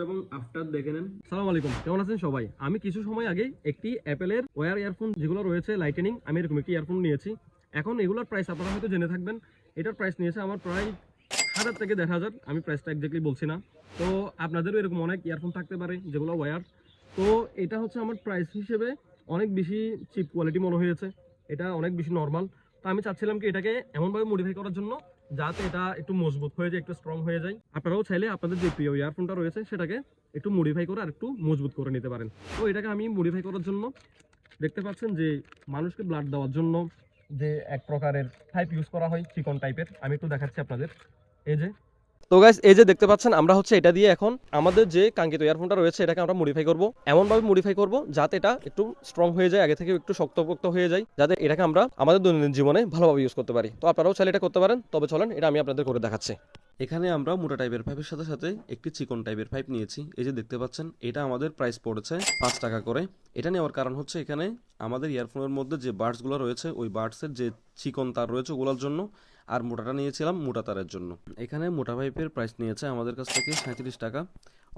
এবং আফটার দেখে নেন। সালাম আলাইকুম, কেমন আছেন সবাই? আমি কিছু সময় আগে একটি অ্যাপেলের ওয়্যার ইয়ারফোন যেগুলো রয়েছে লাইটেনিং, আমি এরকম একটি ইয়ারফোন নিয়েছি। এখন এগুলোর প্রাইস আপনারা হয়তো জেনে থাকবেন। এটার প্রাইস নিয়েছে আমার প্রায় 1000 থেকে 1500। আমি প্রাইসটা একজাক্টলি বলছি না। তো আপনাদেরও এরকম অনেক ইয়ারফোন থাকতে পারে যেগুলো ওয়্যার। তো এটা হচ্ছে আমার প্রাইস হিসেবে অনেক বেশি চিপ কোয়ালিটি মনে হয়েছে। এটা অনেক বেশি নর্মাল। তো আমি চাচ্ছিলাম কি এটাকে এমনভাবে মডিফাই করার জন্য যাতে এটা একটু মজবুত হয়ে যায়, একটু স্ট্রং হয়ে যায়। আপনারাও চাইলে আপনাদের যে প্রিয় ইয়ারফোনটা রয়েছে সেটাকে একটু মডিফাই করে আর একটু মজবুত করে নিতে পারেন। তো এটাকে আমি মডিফাই করার জন্য দেখতে পাচ্ছেন যে মানুষকে ব্লাড দেওয়ার জন্য যে এক প্রকারের পাইপ ইউজ করা হয় চিকন টাইপের, আমি একটু দেখাচ্ছি আপনাদের। এই যে, তো গাইস এই যে দেখতে পাচ্ছেন আমরা হচ্ছে এটা দিয়ে এখন আমাদের যে কাঙ্ক্ষিত ইয়ারফোনটা রয়েছে এটাকে আমরা মডিফাই করব, এমনভাবে মডিফাই করব যাতে এটা একটু স্ট্রং হয়ে যায়, আগে থেকে একটু শক্তপোক্ত হয়ে যায়, যাতে এটাকে আমরা আমাদের দৈনন্দিন জীবনে ভালোভাবে ইউজ করতে পারি। তো আপনারাও চাইলে এটা করতে পারেন। তবে চলেন এটা আমি আপনাদের করে দেখাচ্ছি। এখানে আমরা মোটা টাইপের পাইপের সাথে সাথে একটি চিকন টাইপের পাইপ নিয়েছি। এই যে দেখতে পাচ্ছেন এটা আমাদের প্রাইস পড়েছে 5 টাকা করে। এটা নেওয়ার কারণ হচ্ছে এখানে আমাদের ইয়ারফোনের মধ্যে যে বাডসগুলো রয়েছে ওই বাডসের যে চিকন তার রয়েছে ওগুলোর জন্য, আর মোটাটা নিয়েছিলাম মোটা তারের জন্য। এখানে মোটা পাইপের প্রাইস নিয়েছে আমাদের কাছ থেকে 37 টাকা।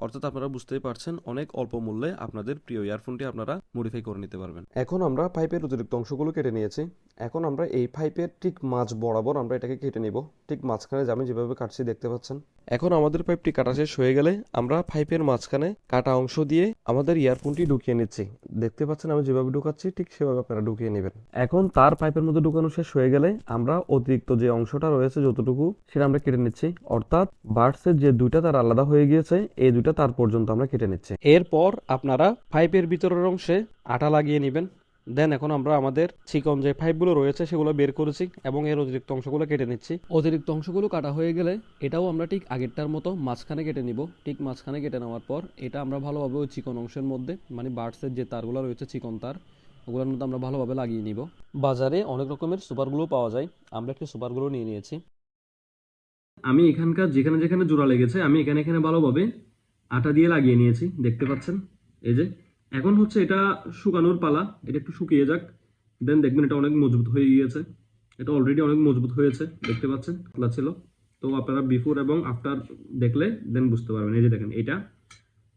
অর্থাৎ আপনারা বুঝতেই পারছেন অনেক অল্প মূল্যে আপনাদের প্রিয় ইয়ারফোনটি আপনারা মডিফাই করে নিতে পারবেন। এখন আমরা পাইপের অতিরিক্ত অংশগুলো কেটে নিয়েছি। এখন আমরা এই পাইপের ঠিক মাঝ বরাবর আমরা এটাকে কেটে নিব। ঠিক মাঝখানে আমি যেভাবে কাটছি দেখতে পাচ্ছেন। এখন আমাদের পাইপটি কাটা শেষ হয়ে গেলে আমরা পাইপের মাঝখানে কাটা অংশ দিয়ে আমাদের ইয়ারফোনটি ঢুকিয়ে নিচ্ছি। দেখতে পাচ্ছেন আমি যেভাবে ঢুকাচ্ছি ঠিক সেভাবে আপনারা ঢুকিয়ে নেবেন। এখন তার পাইপের মধ্যে ঢুকানো শেষ হয়ে গেলে আমরা অতিরিক্ত যে অংশটা রয়েছে যতটুকু সেটা আমরা কেটে নিচ্ছি। অর্থাৎ বাডসের যে দুইটা তার আলাদা হয়ে গিয়েছে এই দুইটা তার পর্যন্ত আমরা কেটে নিচ্ছি। এরপর আপনারা পাইপের ভিতরের অংশে আটা লাগিয়ে নেবেন। দেন এখন আমরা আমাদের চিকন যে পাইপগুলো রয়েছে সেগুলো বের করেছি এবং এর অতিরিক্ত অংশগুলো কেটে নিচ্ছি। অতিরিক্ত অংশগুলো কাটা হয়ে গেলে এটাও আমরা ঠিক আগেরটার মতো মাঝখানে কেটে নিব। ঠিক মাঝখানে কেটে নেওয়ার পর এটা আমরা ভালোভাবে ওই চিকন অংশের মধ্যে মানে বাডসের যে তারগুলো রয়েছে চিকন তার ওগুলোর মধ্যে আমরা ভালোভাবে লাগিয়ে নিব। বাজারে অনেক রকমের সুপারগুলো পাওয়া যায়, আমরা একটু সুপারগুলো নিয়ে নিয়েছি। আমি এখানকার যেখানে যেখানে জোড়া লেগেছে আমি এখানে এখানে ভালোভাবে আটা দিয়ে লাগিয়ে নিয়েছি, দেখতে পাচ্ছেন। এই যে এখন হচ্ছে এটা শুকানোর পালা। এটা একটু শুকিয়ে যাক, দেন দেখবেন এটা অনেক মজবুত হয়ে গিয়েছে। এটা অলরেডি অনেক মজবুত হয়েছে, দেখতে পাচ্ছেন খোলা ছিল। তো আপনারা বিফোর এবং আফটার দেখলে দেন বুঝতে পারবেন। এই যে দেখেন এটা,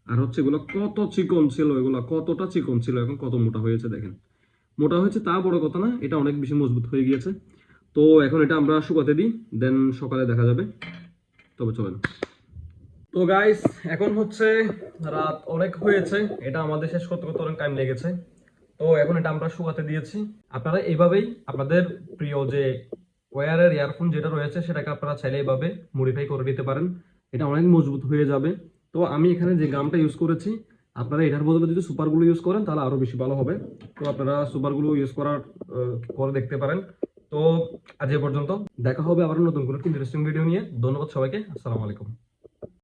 আর হচ্ছে এগুলো কত চিকন ছিল, এগুলো কতটা চিকন ছিল, এখন কত মোটা হয়েছে দেখেন। মোটা হয়েছে তা বড় কথা না, এটা অনেক বেশি মজবুত হয়ে গিয়েছে। তো এখন এটা আমরা শুকাতে দিই, দেন সকালে দেখা যাবে। তবে চলেন। তো গাইস এখন হচ্ছে রাত অনেক হয়েছে, এটা আমাদের শেষ করতে করতে অনেক টাইম লেগেছে। তো এখন এটা আমরা শুকাতে দিয়েছি। আপনারা এইভাবেই আপনাদের প্রিয় যে ওয়্যারের ইয়ারফোন যেটা রয়েছে সেটাকে আপনারা চাইলে এইভাবে মডিফাই করে নিতে পারেন, এটা অনেক মজবুত হয়ে যাবে। তো আমি এখানে যে গামটা ইউজ করেছি, আপনারা এটার বদলে যদি সুপারগুলো ইউজ করেন তাহলে আরো বেশি ভালো হবে। তো আপনারা সুপারগুলো ইউজ করে দেখতে পারেন। তো আজ এ পর্যন্ত, দেখা হবে আবার নতুন কোনো ইন্টারেস্টিং ভিডিও নিয়ে। ধন্যবাদ সবাইকে, আসসালামু আলাইকুম।